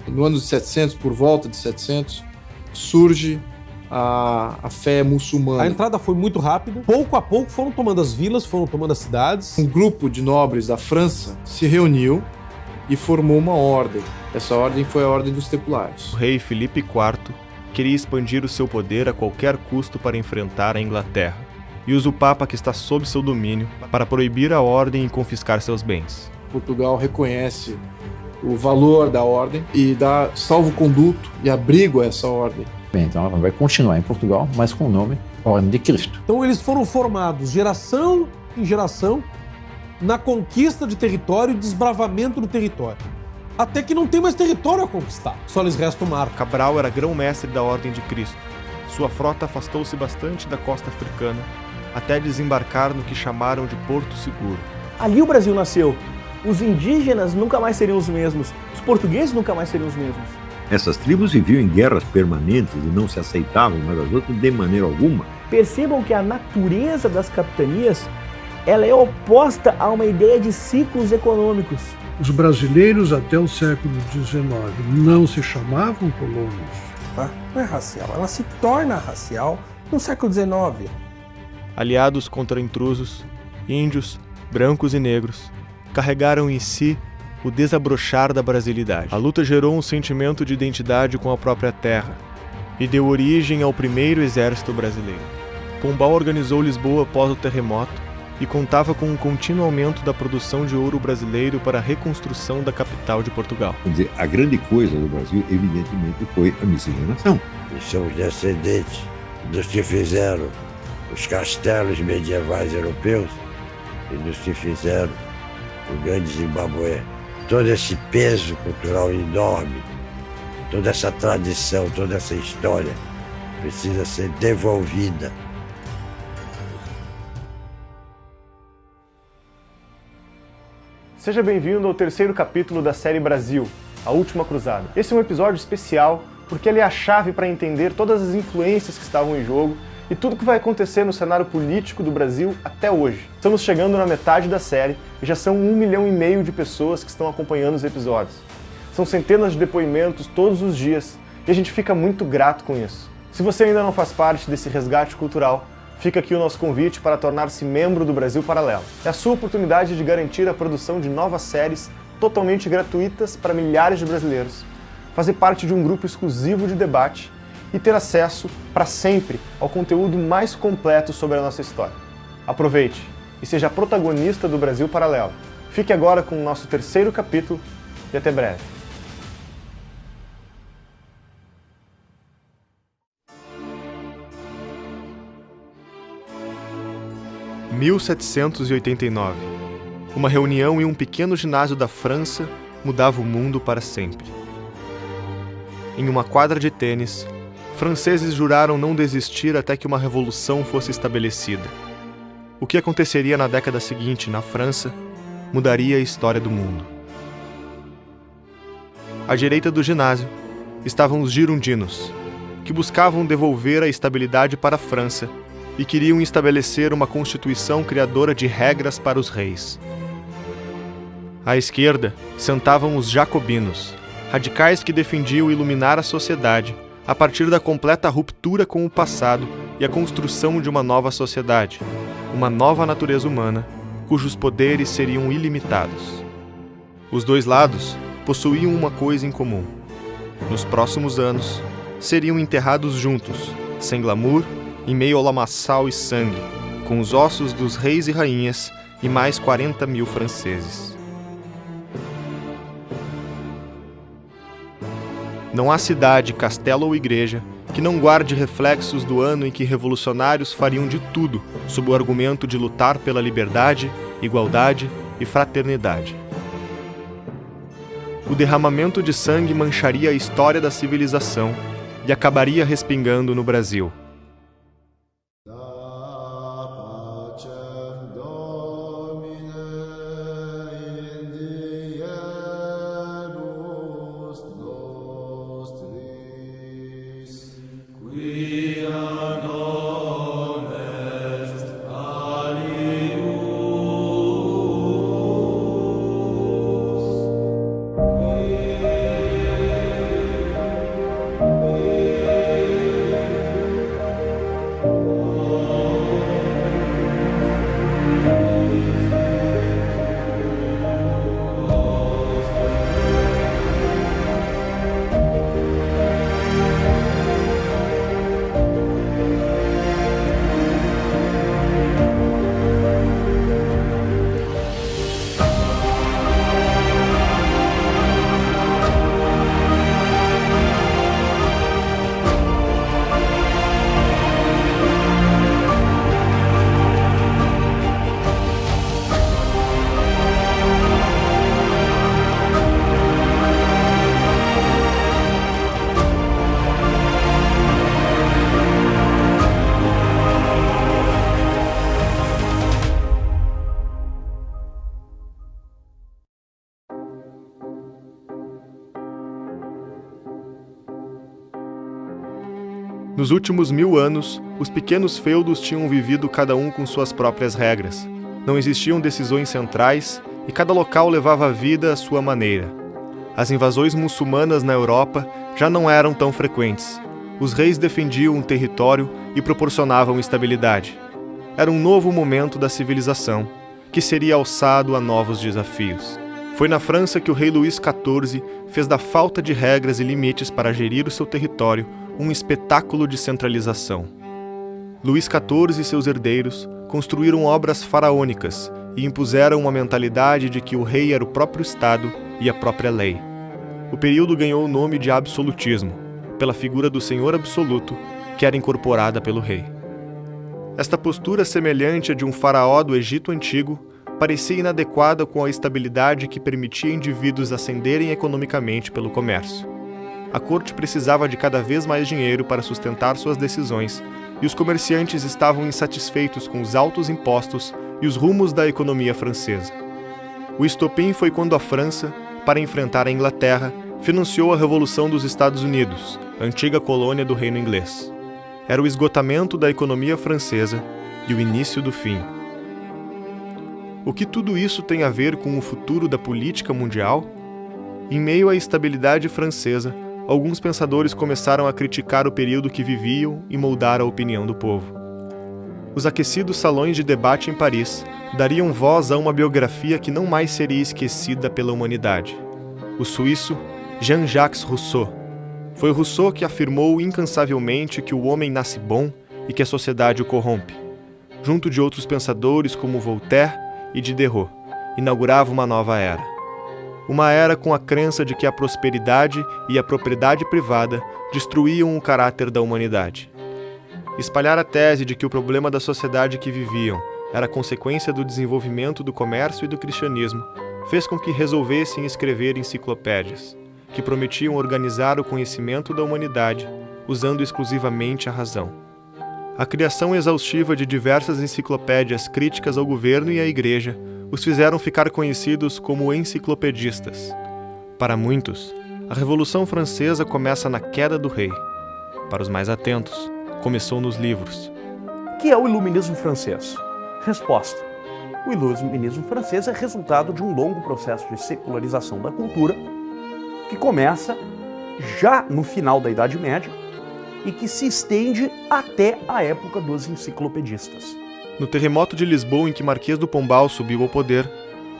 no ano de 700, por volta de 700, surge a fé muçulmana. A entrada foi muito rápida. Pouco a pouco foram tomando as vilas, foram tomando as cidades. Um grupo de nobres da França se reuniu e formou uma ordem. Essa ordem foi a Ordem dos Templários. O rei Filipe IV queria expandir o seu poder a qualquer custo para enfrentar a Inglaterra e usa o Papa que está sob seu domínio para proibir a ordem e confiscar seus bens. Portugal reconhece o valor da ordem e dá salvo-conduto e abrigo a essa ordem. Então ela vai continuar em Portugal, mas com o nome Ordem de Cristo. Então eles foram formados geração em geração na conquista de território e desbravamento do território. Até que não tem mais território a conquistar, só lhes resta o mar. Cabral era grão-mestre da Ordem de Cristo. Sua frota afastou-se bastante da costa africana, até desembarcar no que chamaram de Porto Seguro. Ali o Brasil nasceu. Os indígenas nunca mais seriam os mesmos. Os portugueses nunca mais seriam os mesmos. Essas tribos viviam em guerras permanentes e não se aceitavam umas às outras de maneira alguma. Percebam que a natureza das capitanias ela é oposta a uma ideia de ciclos econômicos. Os brasileiros até o século XIX não se chamavam colônios. Não é racial, ela se torna racial no século XIX. Aliados contra intrusos, índios, brancos e negros, carregaram em si o desabrochar da brasilidade. A luta gerou um sentimento de identidade com a própria terra e deu origem ao primeiro exército brasileiro. Pombal organizou Lisboa após o terremoto e contava com um contínuo aumento da produção de ouro brasileiro para a reconstrução da capital de Portugal. Quer dizer, a grande coisa do Brasil, evidentemente, foi a miscigenação. Somos descendentes dos que fizeram os castelos medievais europeus e dos que fizeram o grande Zimbabue. Todo esse peso cultural enorme, toda essa tradição, toda essa história precisa ser devolvida. Seja bem-vindo ao terceiro capítulo da série Brasil, A Última Cruzada. Esse é um episódio especial porque ele é a chave para entender todas as influências que estavam em jogo e tudo que vai acontecer no cenário político do Brasil até hoje. Estamos chegando na metade da série e já são 1,5 milhão de pessoas que estão acompanhando os episódios. São centenas de depoimentos todos os dias e a gente fica muito grato com isso. Se você ainda não faz parte desse resgate cultural, fica aqui o nosso convite para tornar-se membro do Brasil Paralelo. É a sua oportunidade de garantir a produção de novas séries totalmente gratuitas para milhares de brasileiros, fazer parte de um grupo exclusivo de debate e ter acesso para sempre ao conteúdo mais completo sobre a nossa história. Aproveite e seja protagonista do Brasil Paralelo. Fique agora com o nosso terceiro capítulo e até breve. Em 1789, uma reunião em um pequeno ginásio da França mudava o mundo para sempre. Em uma quadra de tênis, franceses juraram não desistir até que uma revolução fosse estabelecida. O que aconteceria na década seguinte na França mudaria a história do mundo. À direita do ginásio estavam os girondinos, que buscavam devolver a estabilidade para a França e queriam estabelecer uma constituição criadora de regras para os reis. À esquerda sentavam os jacobinos, radicais que defendiam iluminar a sociedade a partir da completa ruptura com o passado e a construção de uma nova sociedade, uma nova natureza humana, cujos poderes seriam ilimitados. Os dois lados possuíam uma coisa em comum. Nos próximos anos, seriam enterrados juntos, sem glamour, em meio ao lamaçal e sangue, com os ossos dos reis e rainhas e mais 40 mil franceses. Não há cidade, castelo ou igreja que não guarde reflexos do ano em que revolucionários fariam de tudo sob o argumento de lutar pela liberdade, igualdade e fraternidade. O derramamento de sangue mancharia a história da civilização e acabaria respingando no Brasil. Nos últimos 1000 anos, os pequenos feudos tinham vivido cada um com suas próprias regras. Não existiam decisões centrais e cada local levava a vida à sua maneira. As invasões muçulmanas na Europa já não eram tão frequentes. Os reis defendiam um território e proporcionavam estabilidade. Era um novo momento da civilização, que seria alçado a novos desafios. Foi na França que o rei Luís XIV fez da falta de regras e limites para gerir o seu território um espetáculo de centralização. Luís XIV e seus herdeiros construíram obras faraônicas e impuseram uma mentalidade de que o rei era o próprio Estado e a própria lei. O período ganhou o nome de absolutismo, pela figura do Senhor absoluto, que era incorporada pelo rei. Esta postura semelhante à de um faraó do Egito Antigo parecia inadequada com a estabilidade que permitia indivíduos ascenderem economicamente pelo comércio. A corte precisava de cada vez mais dinheiro para sustentar suas decisões, e os comerciantes estavam insatisfeitos com os altos impostos e os rumos da economia francesa. O estopim foi quando a França, para enfrentar a Inglaterra, financiou a Revolução dos Estados Unidos, antiga colônia do Reino Inglês. Era o esgotamento da economia francesa e o início do fim. O que tudo isso tem a ver com o futuro da política mundial? Em meio à estabilidade francesa, alguns pensadores começaram a criticar o período que viviam e moldar a opinião do povo. Os aquecidos salões de debate em Paris dariam voz a uma biografia que não mais seria esquecida pela humanidade. O suíço Jean-Jacques Rousseau. Foi Rousseau que afirmou incansavelmente que o homem nasce bom e que a sociedade o corrompe. Junto de outros pensadores como Voltaire e Diderot, inaugurava uma nova era. Uma era com a crença de que a prosperidade e a propriedade privada destruíam o caráter da humanidade. Espalhar a tese de que o problema da sociedade que viviam era consequência do desenvolvimento do comércio e do cristianismo fez com que resolvessem escrever enciclopédias, que prometiam organizar o conhecimento da humanidade usando exclusivamente a razão. A criação exaustiva de diversas enciclopédias críticas ao governo e à igreja os fizeram ficar conhecidos como enciclopedistas. Para muitos, a Revolução Francesa começa na queda do rei. Para os mais atentos, começou nos livros. O que é o Iluminismo francês? Resposta. O Iluminismo francês é resultado de um longo processo de secularização da cultura que começa já no final da Idade Média e que se estende até a época dos enciclopedistas. No terremoto de Lisboa em que Marquês do Pombal subiu ao poder,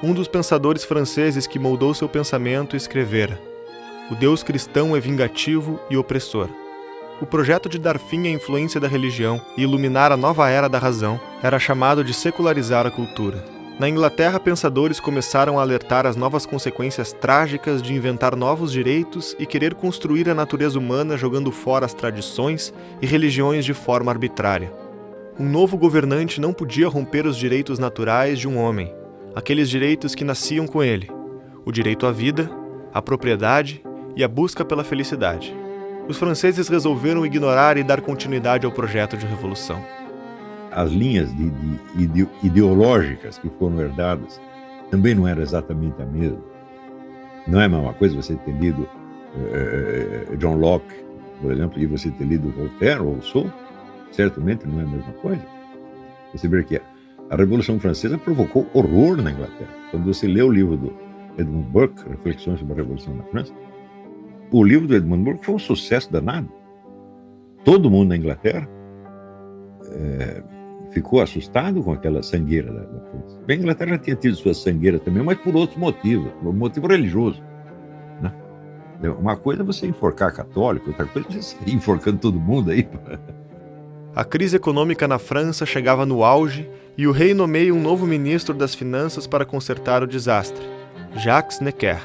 um dos pensadores franceses que moldou seu pensamento escrevera: "O Deus cristão é vingativo e opressor." O projeto de dar fim à influência da religião e iluminar a nova era da razão era chamado de secularizar a cultura. Na Inglaterra, pensadores começaram a alertar as novas consequências trágicas de inventar novos direitos e querer construir a natureza humana jogando fora as tradições e religiões de forma arbitrária. Um novo governante não podia romper os direitos naturais de um homem, aqueles direitos que nasciam com ele: o direito à vida, à propriedade e a busca pela felicidade. Os franceses resolveram ignorar e dar continuidade ao projeto de revolução. As linhas ideológicas que foram herdadas também não eram exatamente a mesma. Não é a mesma coisa você ter lido John Locke, por exemplo, e você ter lido Voltaire ou Rousseau. Certamente não é a mesma coisa. Você vê que a Revolução Francesa provocou horror na Inglaterra. Quando você lê o livro do Edmund Burke, Reflexões sobre a Revolução na França, o livro do Edmund Burke foi um sucesso danado. Todo mundo na Inglaterra ficou assustado com aquela sangueira da França. Bem, a Inglaterra já tinha tido suas sangueiras também, mas por outros motivos, por motivo religioso, né? Uma coisa é você enforcar católico, outra coisa é você sair enforcando todo mundo aí. A crise econômica na França chegava no auge e o rei nomeia um novo ministro das Finanças para consertar o desastre, Jacques Necker.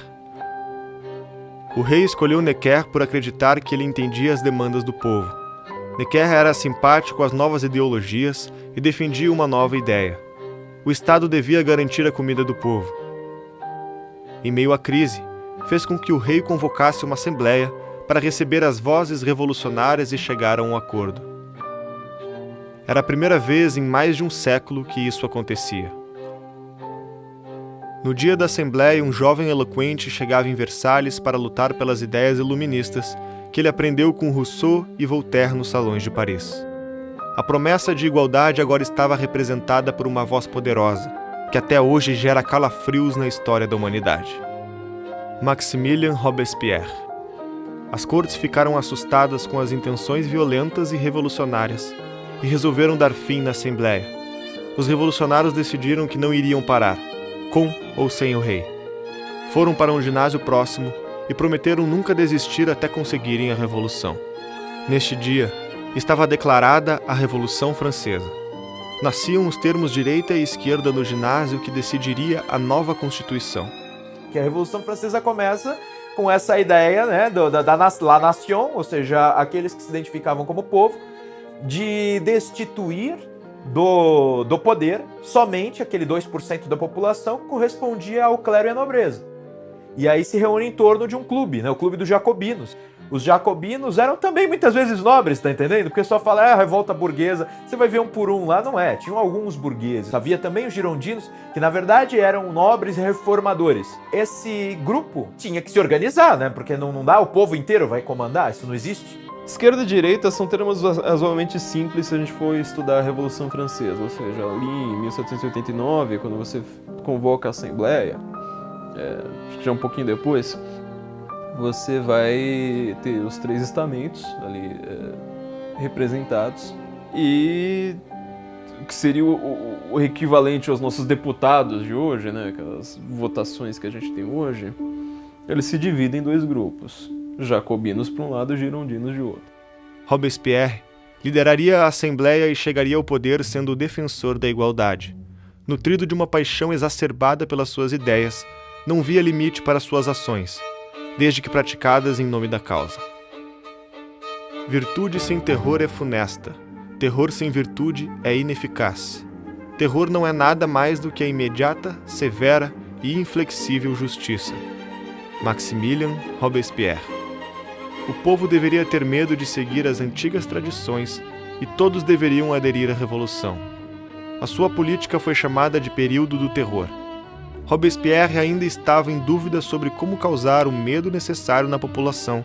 O rei escolheu Necker por acreditar que ele entendia as demandas do povo. Necker era simpático às novas ideologias e defendia uma nova ideia. O Estado devia garantir a comida do povo. Em meio à crise, fez com que o rei convocasse uma assembleia para receber as vozes revolucionárias e chegar a um acordo. Era a primeira vez em mais de um século que isso acontecia. No dia da Assembleia, um jovem eloquente chegava em Versalhes para lutar pelas ideias iluministas que ele aprendeu com Rousseau e Voltaire nos salões de Paris. A promessa de igualdade agora estava representada por uma voz poderosa, que até hoje gera calafrios na história da humanidade. Maximilien Robespierre. As cortes ficaram assustadas com as intenções violentas e revolucionárias e resolveram dar fim na Assembleia. Os revolucionários decidiram que não iriam parar, com ou sem o rei. Foram para um ginásio próximo e prometeram nunca desistir até conseguirem a revolução. Neste dia, estava declarada a Revolução Francesa. Nasciam os termos direita e esquerda no ginásio que decidiria a nova Constituição. Que a Revolução Francesa começa com essa ideia, né, da La Nation, ou seja, aqueles que se identificavam como povo, de destituir do poder somente aquele 2% da população que correspondia ao clero e à nobreza. E aí se reúne em torno de um clube, né, o Clube dos Jacobinos. Os jacobinos eram também muitas vezes nobres, tá entendendo? Porque só fala, revolta burguesa, você vai ver um por um lá, não é. Tinham alguns burgueses. Havia também os girondinos, que na verdade eram nobres e reformadores. Esse grupo tinha que se organizar, né? Porque não dá, o povo inteiro vai comandar, isso não existe. Esquerda e direita são termos razoavelmente simples se a gente for estudar a Revolução Francesa. Ou seja, ali em 1789, quando você convoca a Assembleia, acho que já um pouquinho depois, você vai ter os três estamentos ali representados e que seria o equivalente aos nossos deputados de hoje, né? Aquelas votações que a gente tem hoje, eles se dividem em dois grupos, jacobinos para um lado e girondinos de outro. Robespierre lideraria a Assembleia e chegaria ao poder sendo o defensor da igualdade. Nutrido de uma paixão exacerbada pelas suas ideias, não via limite para suas ações, desde que praticadas em nome da causa. Virtude sem terror é funesta. Terror sem virtude é ineficaz. Terror não é nada mais do que a imediata, severa e inflexível justiça. Maximilien Robespierre. O povo deveria ter medo de seguir as antigas tradições e todos deveriam aderir à revolução. A sua política foi chamada de período do terror. Robespierre ainda estava em dúvida sobre como causar o medo necessário na população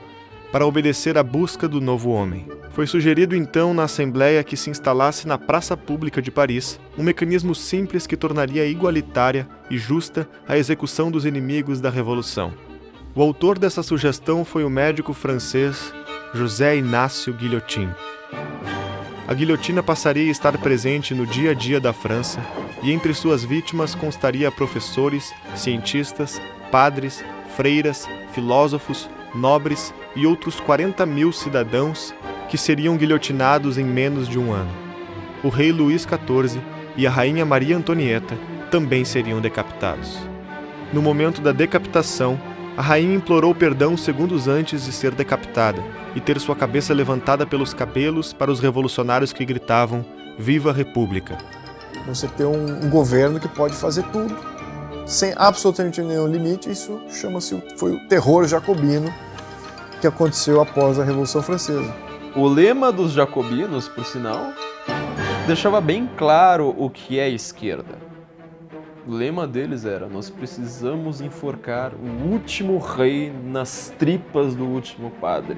para obedecer à busca do novo homem. Foi sugerido então na Assembleia que se instalasse na Praça Pública de Paris um mecanismo simples que tornaria igualitária e justa a execução dos inimigos da Revolução. O autor dessa sugestão foi o médico francês José Inácio Guillotin. A guilhotina passaria a estar presente no dia a dia da França e entre suas vítimas constaria professores, cientistas, padres, freiras, filósofos, nobres e outros 40.000 cidadãos que seriam guilhotinados em menos de um ano. O rei Luís XIV e a rainha Maria Antonieta também seriam decapitados. No momento da decapitação, a rainha implorou perdão segundos antes de ser decapitada e ter sua cabeça levantada pelos cabelos para os revolucionários que gritavam "Viva a República!". Você ter um governo que pode fazer tudo, sem absolutamente nenhum limite, isso foi o terror jacobino que aconteceu após a Revolução Francesa. O lema dos jacobinos, por sinal, deixava bem claro o que é esquerda. O lema deles era: nós precisamos enforcar o último rei nas tripas do último padre.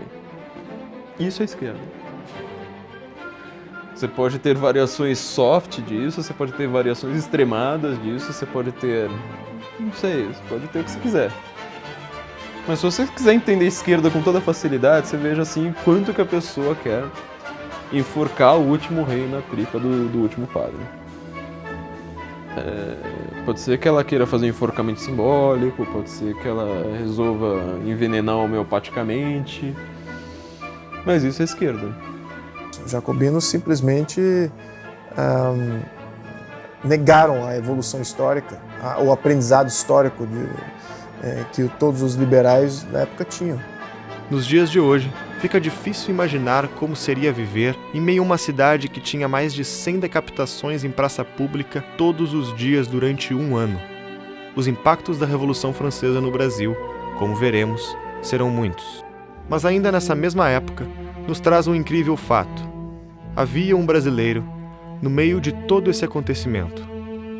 Isso é esquerda. Você pode ter variações soft disso, você pode ter variações extremadas disso, você pode ter... não sei, você pode ter o que você quiser. Mas se você quiser entender a esquerda com toda facilidade, você veja assim quanto que a pessoa quer enforcar o último rei na tripa do último padre. Pode ser que ela queira fazer um enforcamento simbólico, pode ser que ela resolva envenenar homeopaticamente, mas isso é esquerda. Os jacobinos simplesmente negaram a evolução histórica, o aprendizado histórico que todos os liberais da época tinham. Nos dias de hoje, fica difícil imaginar como seria viver em meio a uma cidade que tinha mais de 100 decapitações em praça pública todos os dias durante um ano. Os impactos da Revolução Francesa no Brasil, como veremos, serão muitos. Mas ainda nessa mesma época, nos traz um incrível fato. Havia um brasileiro, no meio de todo esse acontecimento,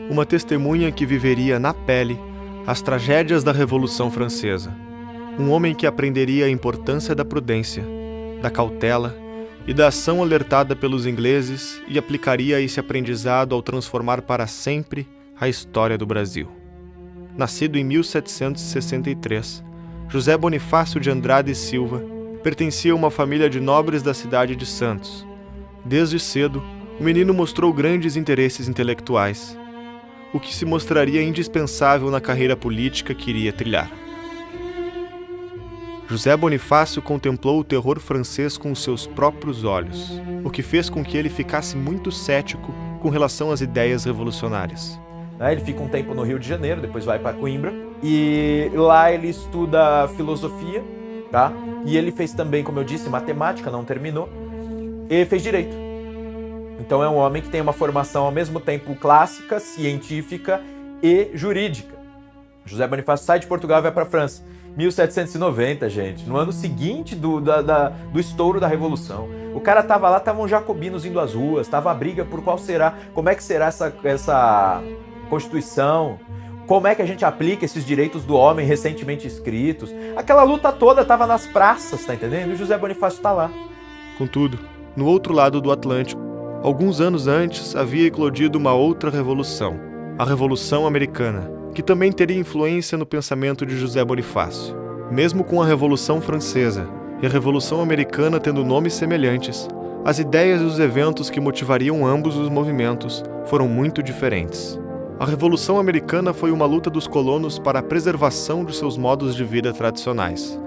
uma testemunha que viveria na pele as tragédias da Revolução Francesa. um homem que aprenderia a importância da prudência, da cautela e da ação alertada pelos ingleses e aplicaria esse aprendizado ao transformar para sempre a história do Brasil. Nascido em 1763, José Bonifácio de Andrade e Silva pertencia a uma família de nobres da cidade de Santos. Desde cedo, o menino mostrou grandes interesses intelectuais, o que se mostraria indispensável na carreira política que iria trilhar. José Bonifácio contemplou o terror francês com os seus próprios olhos, o que fez com que ele ficasse muito cético com relação às ideias revolucionárias. Ele fica um tempo no Rio de Janeiro, depois vai para Coimbra, e lá ele estuda filosofia, tá? E ele fez também, como eu disse, matemática, não terminou, e fez direito. Então é um homem que tem uma formação ao mesmo tempo clássica, científica e jurídica. José Bonifácio sai de Portugal e vai para a França. 1790, gente, no ano seguinte do estouro da Revolução. O cara tava lá, estavam jacobinos indo às ruas, tava a briga por como é que será essa Constituição, como é que a gente aplica esses direitos do homem recentemente escritos. Aquela luta toda tava nas praças, tá entendendo? E o José Bonifácio tá lá. Contudo, no outro lado do Atlântico, alguns anos antes havia eclodido uma outra revolução, a Revolução Americana, que também teria influência no pensamento de José Bonifácio. Mesmo com a Revolução Francesa e a Revolução Americana tendo nomes semelhantes, as ideias e os eventos que motivariam ambos os movimentos foram muito diferentes. A Revolução Americana foi uma luta dos colonos para a preservação de seus modos de vida tradicionais.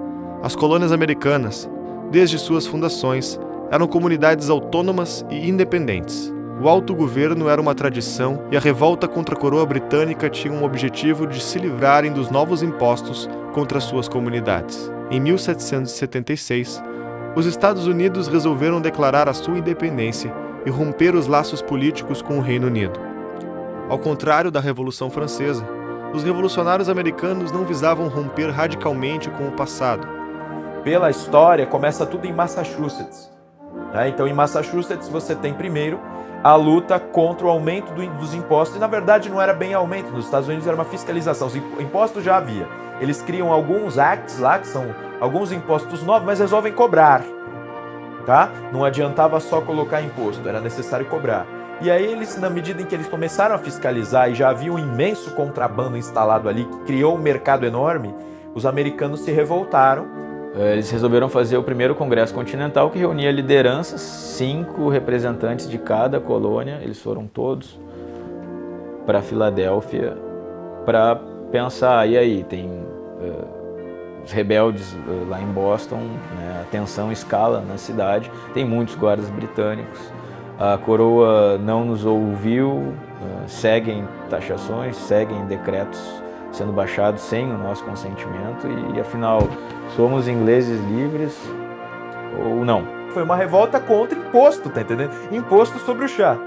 As colônias americanas, desde suas fundações, eram comunidades autônomas e independentes. O autogoverno era uma tradição e a revolta contra a coroa britânica tinha um objetivo de se livrarem dos novos impostos contra suas comunidades. Em 1776, os Estados Unidos resolveram declarar a sua independência e romper os laços políticos com o Reino Unido. Ao contrário da Revolução Francesa, os revolucionários americanos não visavam romper radicalmente com o passado. Pela história, começa tudo em Massachusetts. Então, em Massachusetts, você tem primeiro a luta contra o aumento dos impostos, e na verdade não era bem aumento, nos Estados Unidos era uma fiscalização, os impostos já havia. Eles criam alguns acts lá, que são alguns impostos novos, mas resolvem cobrar, tá? Não adiantava só colocar imposto, era necessário cobrar. E aí eles, na medida em que eles começaram a fiscalizar e já havia um imenso contrabando instalado ali, que criou um mercado enorme, os americanos se revoltaram. Eles resolveram fazer o primeiro Congresso Continental, que reunia lideranças, 5 representantes de cada colônia, eles foram todos para Filadélfia para pensar, e aí, tem os rebeldes lá em Boston, né, a tensão escala na cidade, tem muitos guardas britânicos, a coroa não nos ouviu, seguem taxações, seguem decretos sendo baixados sem o nosso consentimento e afinal, somos ingleses livres ou não? Foi uma revolta contra imposto, tá entendendo? Imposto sobre o chá.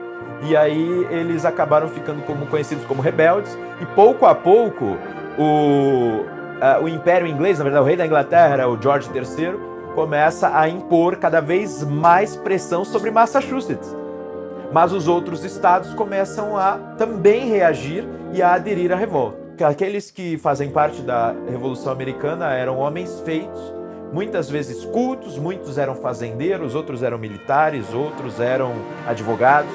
E aí eles acabaram ficando conhecidos como rebeldes e pouco a pouco o Império Inglês, na verdade o rei da Inglaterra, o George III, começa a impor cada vez mais pressão sobre Massachusetts. Mas os outros estados começam a também reagir e a aderir à revolta. Aqueles que fazem parte da Revolução Americana eram homens feitos, muitas vezes cultos, muitos eram fazendeiros, outros eram militares, outros eram advogados.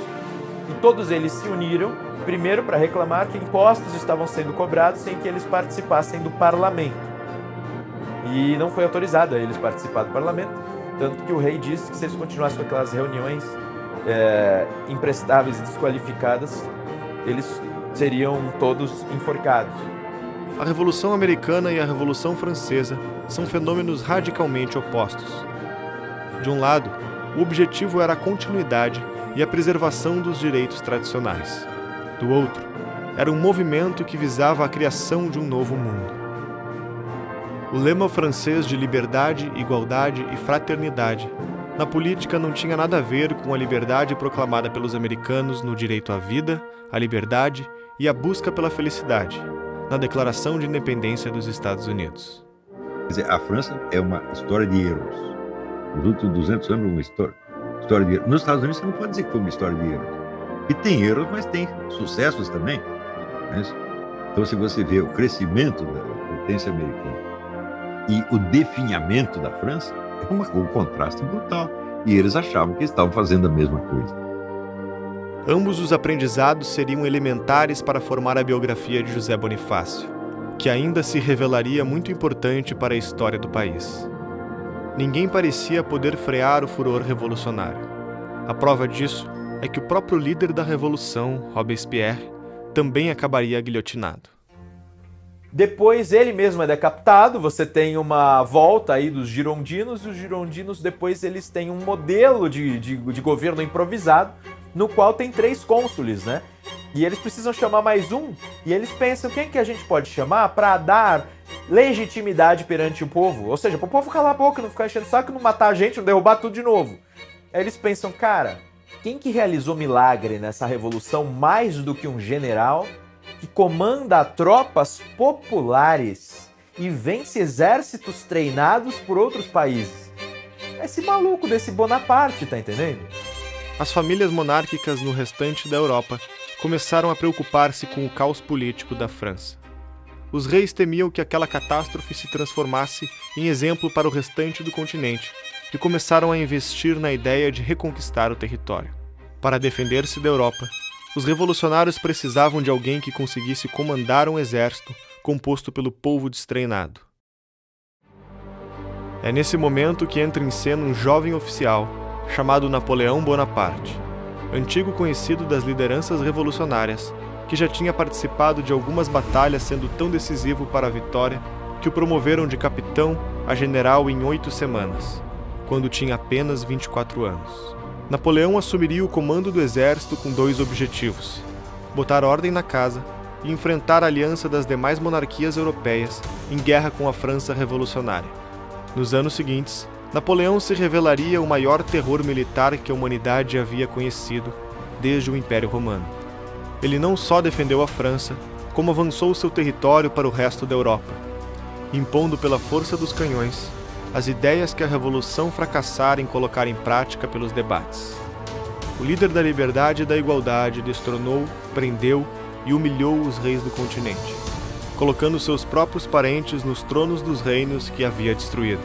E todos eles se uniram, primeiro para reclamar que impostos estavam sendo cobrados sem que eles participassem do parlamento. E não foi autorizado a eles participar do parlamento, tanto que o rei disse que se eles continuassem com aquelas reuniões imprestáveis e desqualificadas, eles seriam todos enforcados. A Revolução Americana e a Revolução Francesa são fenômenos radicalmente opostos. De um lado, o objetivo era a continuidade e a preservação dos direitos tradicionais. Do outro, era um movimento que visava a criação de um novo mundo. O lema francês de liberdade, igualdade e fraternidade na política não tinha nada a ver com a liberdade proclamada pelos americanos no direito à vida, à liberdade e a busca pela felicidade, na Declaração de Independência dos Estados Unidos. Quer dizer, a França é uma história de erros. Nos últimos 200 anos, uma história de erros. Nos Estados Unidos, você não pode dizer que foi uma história de erros. E tem erros, mas tem sucessos também. Né? Então, se você vê o crescimento da potência americana e o definhamento da França é um contraste brutal. E eles achavam que estavam fazendo a mesma coisa. Ambos os aprendizados seriam elementares para formar a biografia de José Bonifácio, que ainda se revelaria muito importante para a história do país. Ninguém parecia poder frear o furor revolucionário. A prova disso é que o próprio líder da Revolução, Robespierre, também acabaria guilhotinado. Depois ele mesmo é decapitado, você tem uma volta aí dos girondinos, e os girondinos depois eles têm um modelo de governo improvisado, no qual tem 3 cônsules, né? E eles precisam chamar mais um, e eles pensam quem que a gente pode chamar para dar legitimidade perante o povo, ou seja, para o povo calar a boca, não ficar enchendo o saco, não matar a gente, não derrubar tudo de novo. Aí eles pensam, cara, quem que realizou milagre nessa revolução mais do que um general que comanda tropas populares e vence exércitos treinados por outros países? Esse maluco desse Bonaparte, tá entendendo? As famílias monárquicas no restante da Europa começaram a preocupar-se com o caos político da França. Os reis temiam que aquela catástrofe se transformasse em exemplo para o restante do continente e começaram a investir na ideia de reconquistar o território. Para defender-se da Europa, os revolucionários precisavam de alguém que conseguisse comandar um exército composto pelo povo destreinado. É nesse momento que entra em cena um jovem oficial chamado Napoleão Bonaparte, antigo conhecido das lideranças revolucionárias, que já tinha participado de algumas batalhas, sendo tão decisivo para a vitória que o promoveram de capitão a general em 8 semanas, quando tinha apenas 24 anos. Napoleão assumiria o comando do exército com 2 objetivos: botar ordem na casa e enfrentar a aliança das demais monarquias europeias em guerra com a França revolucionária. Nos anos seguintes, Napoleão se revelaria o maior terror militar que a humanidade havia conhecido desde o Império Romano. Ele não só defendeu a França, como avançou seu território para o resto da Europa, impondo pela força dos canhões as ideias que a Revolução fracassara em colocar em prática pelos debates. O líder da liberdade e da igualdade destronou, prendeu e humilhou os reis do continente, colocando seus próprios parentes nos tronos dos reinos que havia destruído.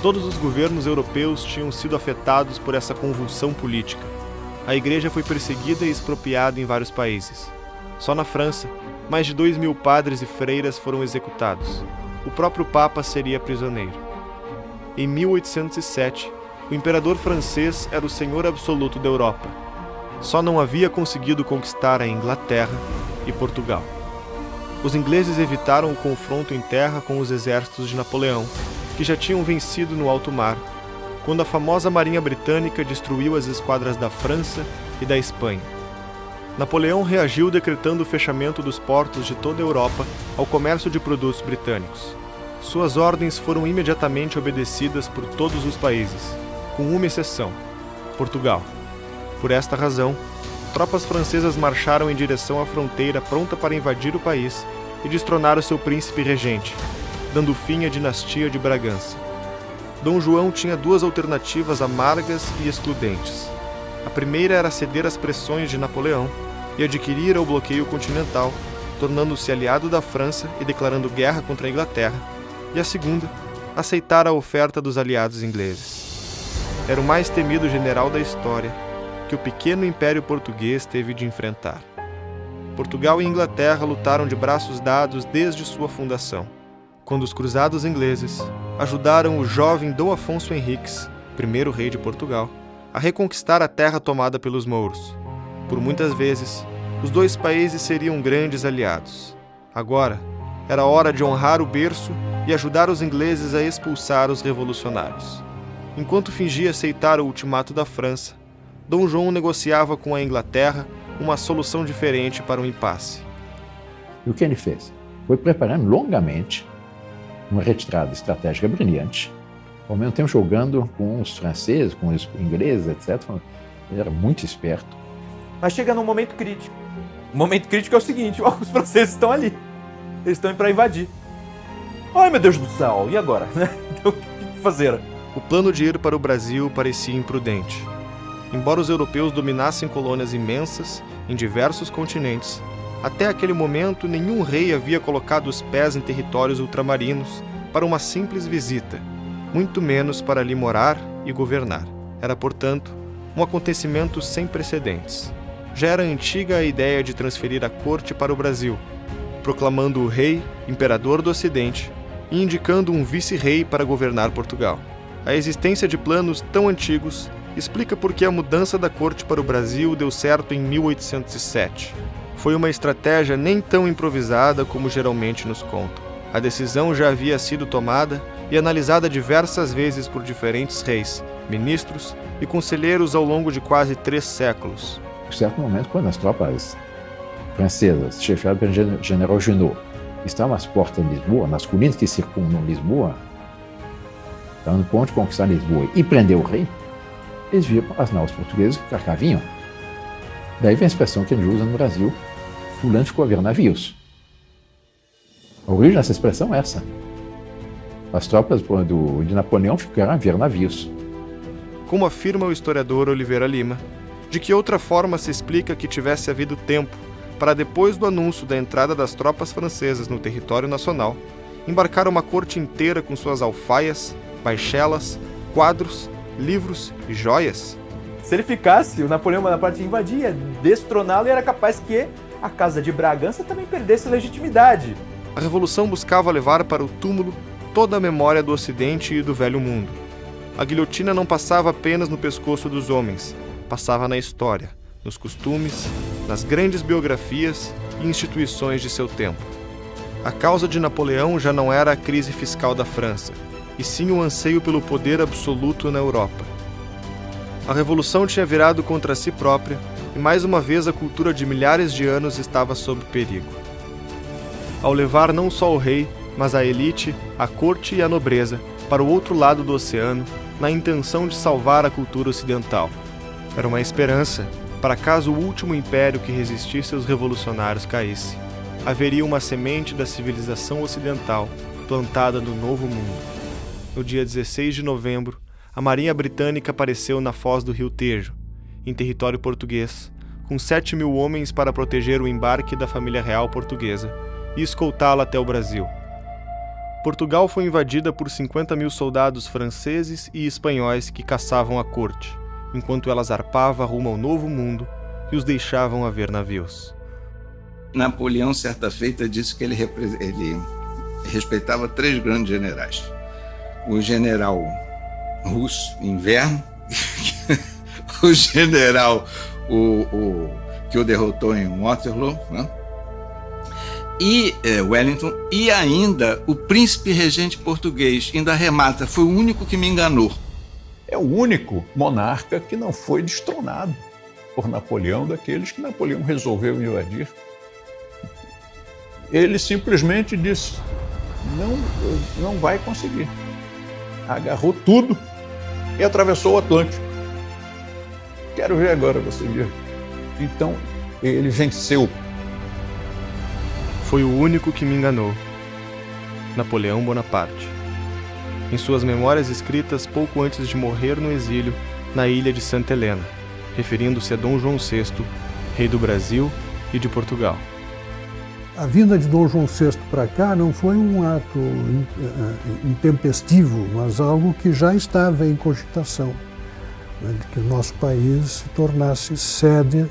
Todos os governos europeus tinham sido afetados por essa convulsão política. A igreja foi perseguida e expropriada em vários países. Só na França, mais de 2.000 padres e freiras foram executados. O próprio Papa seria prisioneiro. Em 1807, o imperador francês era o senhor absoluto da Europa. Só não havia conseguido conquistar a Inglaterra e Portugal. Os ingleses evitaram o confronto em terra com os exércitos de Napoleão, que já tinham vencido no alto mar, quando a famosa Marinha Britânica destruiu as esquadras da França e da Espanha. Napoleão reagiu decretando o fechamento dos portos de toda a Europa ao comércio de produtos britânicos. Suas ordens foram imediatamente obedecidas por todos os países, com uma exceção: Portugal. Por esta razão, tropas francesas marcharam em direção à fronteira pronta para invadir o país e destronar o seu príncipe regente, dando fim à dinastia de Bragança. Dom João tinha 2 alternativas amargas e excludentes. A primeira era ceder às pressões de Napoleão e adquirir o bloqueio continental, tornando-se aliado da França e declarando guerra contra a Inglaterra, e a segunda, aceitar a oferta dos aliados ingleses. Era o mais temido general da história que o pequeno império português teve de enfrentar. Portugal e Inglaterra lutaram de braços dados desde sua fundação, quando os cruzados ingleses ajudaram o jovem Dom Afonso Henriques, primeiro rei de Portugal, a reconquistar a terra tomada pelos mouros. Por muitas vezes, os 2 países seriam grandes aliados. Agora, era hora de honrar o berço e ajudar os ingleses a expulsar os revolucionários. Enquanto fingia aceitar o ultimato da França, Dom João negociava com a Inglaterra uma solução diferente para o impasse. E o que ele fez? Foi preparando longamente uma retirada estratégica brilhante, ao mesmo tempo jogando com os franceses, com os ingleses, etc. Ele era muito esperto. Mas chega num momento crítico. O momento crítico é o seguinte: ó, os franceses estão ali. Eles estão indo para invadir. Ai, meu Deus do céu, e agora? Então, o que fazer? O plano de ir para o Brasil parecia imprudente. Embora os europeus dominassem colônias imensas em diversos continentes, até aquele momento nenhum rei havia colocado os pés em territórios ultramarinos para uma simples visita, muito menos para ali morar e governar. Era, portanto, um acontecimento sem precedentes. Já era antiga a ideia de transferir a corte para o Brasil, proclamando o rei imperador do Ocidente e indicando um vice-rei para governar Portugal. A existência de planos tão antigos explica por que a mudança da corte para o Brasil deu certo em 1807. Foi uma estratégia nem tão improvisada como geralmente nos contam. A decisão já havia sido tomada e analisada diversas vezes por diferentes reis, ministros e conselheiros ao longo de quase 3 séculos. Em certo momento, quando as tropas francesas, chefiadas pelo general Junot, estavam às portas de Lisboa, nas colinas que circundam Lisboa, estavam no ponto de conquistar Lisboa e prender o rei, eles viam as naus portuguesas que cá vinham. Daí vem a expressão que a gente usa no Brasil: fulano ficou a ver navios. A origem dessa expressão é essa. As tropas de Napoleão ficaram a ver navios. Como afirma o historiador Oliveira Lima, de que outra forma se explica que tivesse havido tempo para, depois do anúncio da entrada das tropas francesas no território nacional, embarcar uma corte inteira com suas alfaias, baixelas, quadros, livros e joias? Se ele ficasse, o Napoleão Bonaparte invadia, destroná-lo, e era capaz que a Casa de Bragança também perdesse legitimidade. A Revolução buscava levar para o túmulo toda a memória do Ocidente e do Velho Mundo. A guilhotina não passava apenas no pescoço dos homens, passava na história, nos costumes, nas grandes biografias e instituições de seu tempo. A causa de Napoleão já não era a crise fiscal da França, e sim o anseio pelo poder absoluto na Europa. A Revolução tinha virado contra si própria e mais uma vez a cultura de milhares de anos estava sob perigo. Ao levar não só o rei, mas a elite, a corte e a nobreza para o outro lado do oceano, na intenção de salvar a cultura ocidental. Era uma esperança para caso o último império que resistisse aos revolucionários caísse. Haveria uma semente da civilização ocidental plantada no Novo Mundo. No dia 16 de novembro, a Marinha Britânica apareceu na foz do Rio Tejo, em território português, com 7.000 homens para proteger o embarque da família real portuguesa e escoltá-la até o Brasil. Portugal foi invadida por 50.000 soldados franceses e espanhóis que caçavam a corte, enquanto ela zarpava rumo ao Novo Mundo e os deixavam a ver navios. Napoleão, certa feita, disse que ele respeitava 3 grandes generais. O general russo, Inverno, o general que o derrotou em Waterloo, né? E Wellington, e ainda o príncipe regente português. Ainda remata, foi o único que me enganou. É o único monarca que não foi destronado por Napoleão, daqueles que Napoleão resolveu invadir. Ele simplesmente disse: não vai conseguir. Agarrou tudo e atravessou o Atlântico. Quero ver agora você ver. Então, ele venceu. Foi o único que me enganou. Napoleão Bonaparte. Em suas memórias escritas pouco antes de morrer no exílio, na ilha de Santa Helena, referindo-se a Dom João VI, rei do Brasil e de Portugal. A vinda de Dom João VI para cá não foi um ato intempestivo, mas algo que já estava em cogitação, né, de que o nosso país se tornasse sede